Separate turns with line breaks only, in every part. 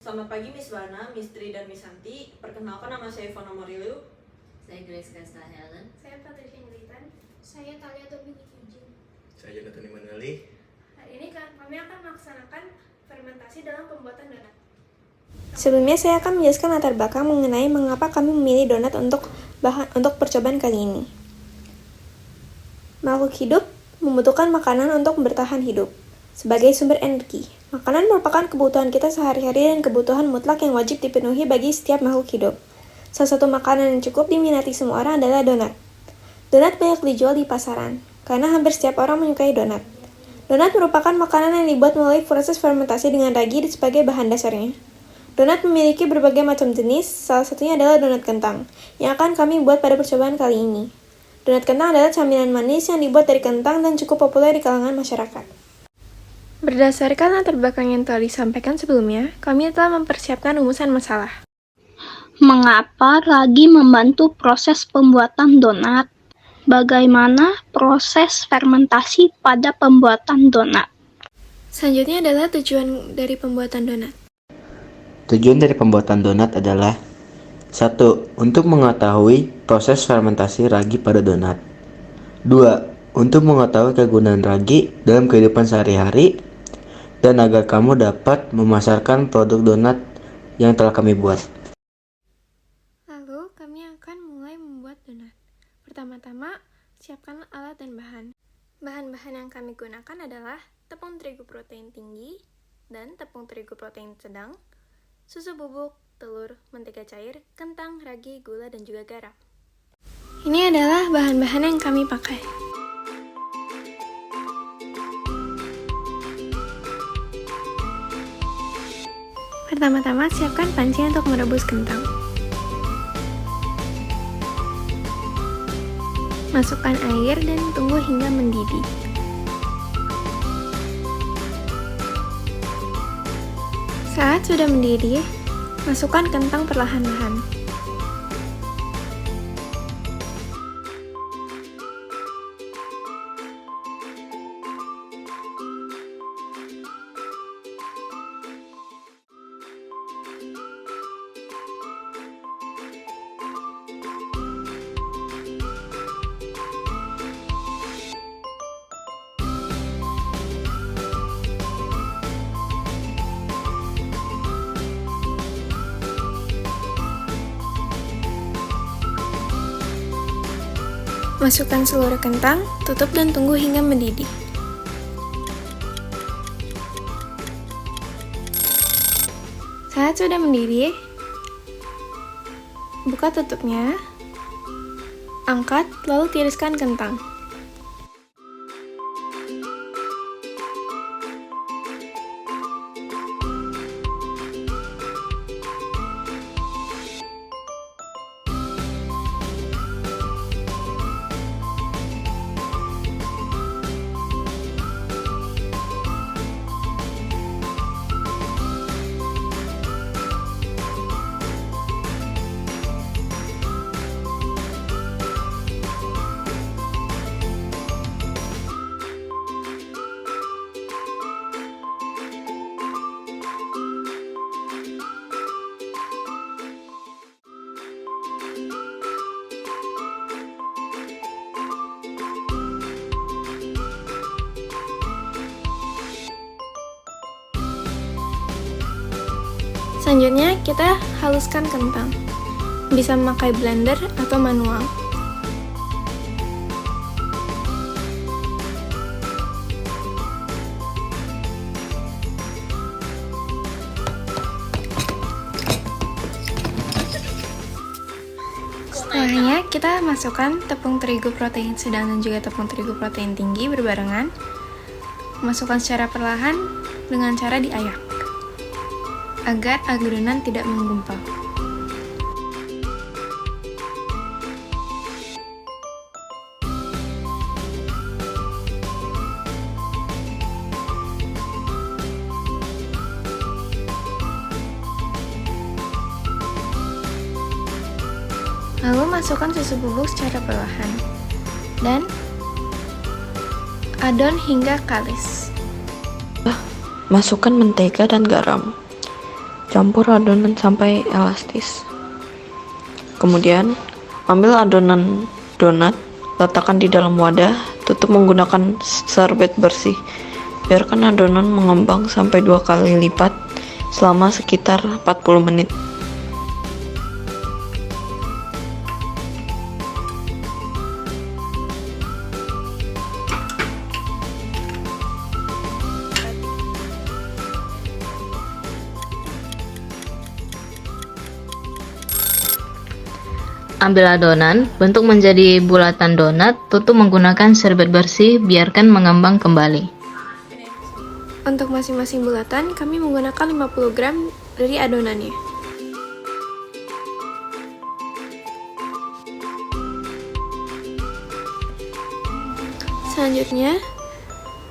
Selamat pagi Miss Wana, Miss Tri, dan Miss Santi. Perkenalkan, nama saya Ivana Marilu.
Saya Grace Kasta Helen.
Saya Patricia Ingritan. Saya Talia Dominic Eugene.
Saya Jonathan Emanueli.
Hari ini kami akan melaksanakan fermentasi dalam pembuatan donat.
Sebelumnya saya akan menjelaskan latar belakang mengenai mengapa kami memilih donat untuk percobaan kali ini. Makhluk hidup membutuhkan makanan untuk bertahan hidup sebagai sumber energi. Makanan merupakan kebutuhan kita sehari-hari dan kebutuhan mutlak yang wajib dipenuhi bagi setiap makhluk hidup. Salah satu makanan yang cukup diminati semua orang adalah donat. Donat banyak dijual di pasaran, karena hampir setiap orang menyukai donat. Donat merupakan makanan yang dibuat melalui proses fermentasi dengan ragi sebagai bahan dasarnya. Donat memiliki berbagai macam jenis, salah satunya adalah donat kentang, yang akan kami buat pada percobaan kali ini. Donat kentang adalah camilan manis yang dibuat dari kentang dan cukup populer di kalangan masyarakat. Berdasarkan latar belakang yang telah disampaikan sebelumnya, kami telah mempersiapkan rumusan masalah.
Mengapa ragi membantu proses pembuatan donat? Bagaimana proses fermentasi pada pembuatan donat?
Selanjutnya adalah tujuan dari pembuatan donat.
Tujuan dari pembuatan donat adalah 1. Untuk mengetahui proses fermentasi ragi pada donat. 2. Untuk mengetahui kegunaan ragi dalam kehidupan sehari-hari dan agar kamu dapat memasarkan produk donat yang telah kami buat.
Lalu, kami akan mulai membuat donat. Pertama-tama, siapkan alat dan bahan. Bahan-bahan yang kami gunakan adalah tepung terigu protein tinggi dan tepung terigu protein sedang, susu bubuk, telur, mentega cair, kentang, ragi, gula, dan juga garam. Ini adalah bahan-bahan yang kami pakai. Pertama-tama, siapkan panci untuk merebus kentang. Masukkan air dan tunggu hingga mendidih. Saat sudah mendidih, masukkan kentang perlahan-lahan. Masukkan seluruh kentang, tutup dan tunggu hingga mendidih. Saat sudah mendidih, buka tutupnya, angkat, lalu tiriskan kentang. Selanjutnya, kita haluskan kentang. Bisa memakai blender atau manual. Setelahnya, kita masukkan tepung terigu protein sedang dan juga tepung terigu protein tinggi berbarengan. Masukkan secara perlahan dengan cara diayak agar adonan tidak menggumpal. Lalu masukkan susu bubuk secara perlahan dan adon hingga kalis.
Masukkan mentega dan garam. Campur adonan sampai elastis. Kemudian, ambil adonan donat, letakkan di dalam wadah, tutup menggunakan serbet bersih. Biarkan adonan mengembang sampai 2 kali lipat selama sekitar 40 menit.
Ambil adonan, bentuk menjadi bulatan donat, tutup menggunakan serbet bersih, biarkan mengembang kembali.
Untuk masing-masing bulatan, kami menggunakan 50 gram dari adonannya. Selanjutnya,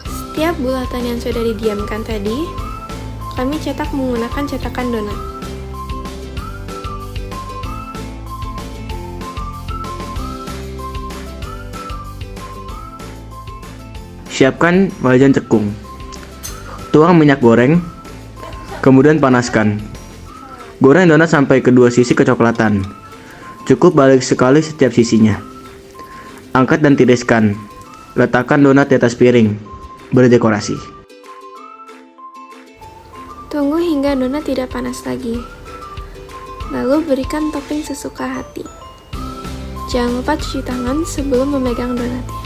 setiap bulatan yang sudah didiamkan tadi, kami cetak menggunakan cetakan donat.
Siapkan wajan cekung. Tuang minyak goreng, kemudian panaskan. Goreng donat sampai kedua sisi kecoklatan. Cukup balik sekali setiap sisinya. Angkat dan tiriskan. Letakkan donat di atas piring. Beri dekorasi.
Tunggu hingga donat tidak panas lagi. Lalu berikan topping sesuka hati. Jangan lupa cuci tangan sebelum memegang donatnya.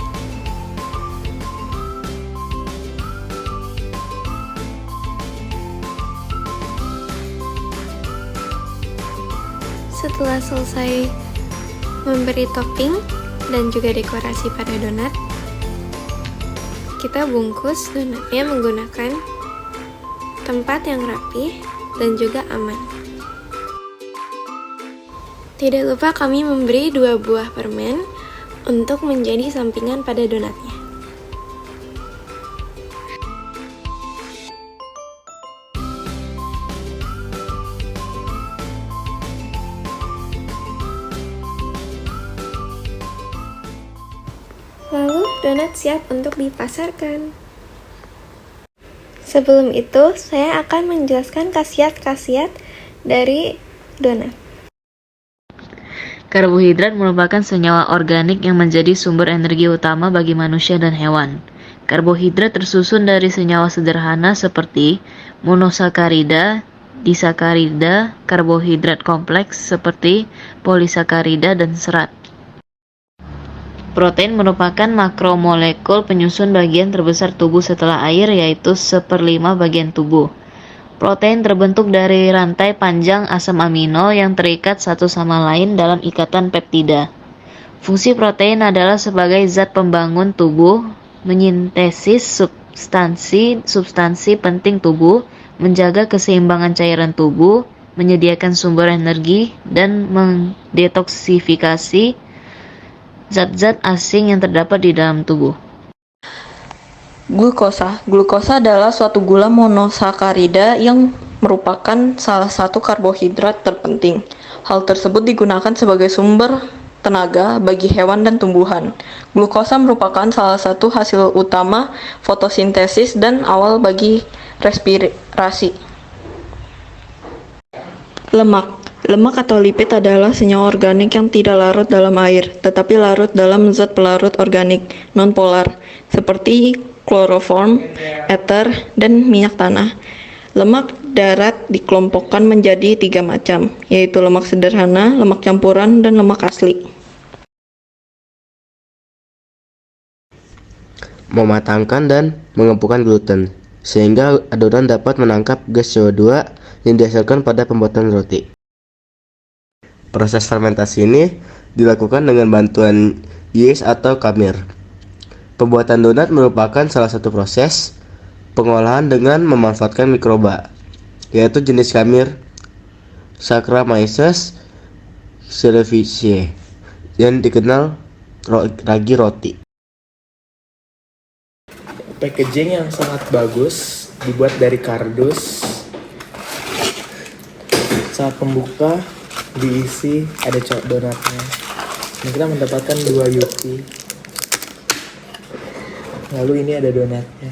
Setelah selesai memberi topping dan juga dekorasi pada donat, kita bungkus donatnya menggunakan tempat yang rapi dan juga aman. Tidak lupa kami memberi 2 buah permen untuk menjadi sampingan pada donatnya. Lalu donat siap untuk dipasarkan. Sebelum itu, saya akan menjelaskan khasiat-khasiat dari donat.
Karbohidrat merupakan senyawa organik yang menjadi sumber energi utama bagi manusia dan hewan. Karbohidrat tersusun dari senyawa sederhana seperti monosakarida, disakarida, karbohidrat kompleks seperti polisakarida, dan serat. Protein merupakan makromolekul penyusun bagian terbesar tubuh setelah air, yaitu 1/5 bagian tubuh. Protein terbentuk dari rantai panjang asam amino yang terikat satu sama lain dalam ikatan peptida. Fungsi protein adalah sebagai zat pembangun tubuh, menyintesis substansi penting tubuh, menjaga keseimbangan cairan tubuh, menyediakan sumber energi, dan mendetoksifikasi zat-zat asing yang terdapat di dalam tubuh.
Glukosa. Glukosa adalah suatu gula monosakarida yang merupakan salah satu karbohidrat terpenting. Hal tersebut digunakan sebagai sumber tenaga bagi hewan dan tumbuhan. Glukosa merupakan salah satu hasil utama fotosintesis dan awal bagi respirasi. Lemak. Lemak atau lipid adalah senyawa organik yang tidak larut dalam air, tetapi larut dalam zat pelarut organik nonpolar, seperti kloroform, ether, dan minyak tanah. Lemak darat dikelompokkan menjadi 3 macam, yaitu lemak sederhana, lemak campuran, dan lemak asli.
Mematangkan dan mengempukkan gluten, sehingga adonan dapat menangkap gas CO2 yang dihasilkan pada pembuatan roti. Proses fermentasi ini dilakukan dengan bantuan yeast atau kamir. Pembuatan donat merupakan salah satu proses pengolahan dengan memanfaatkan mikroba, yaitu jenis kamir Saccharomyces cerevisiae yang dikenal ragi roti.
Packaging yang sangat bagus, dibuat dari kardus. Saat pembuka diisi ada donatnya. Nah, kita mendapatkan 2 yuki. Lalu ini ada donatnya.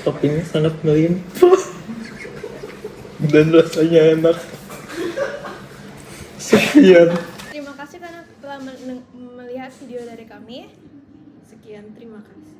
Toppingnya sangat melimpah dan rasanya enak. Sekian.
Terima kasih karena telah melihat video dari kami.
Sekian, terima kasih.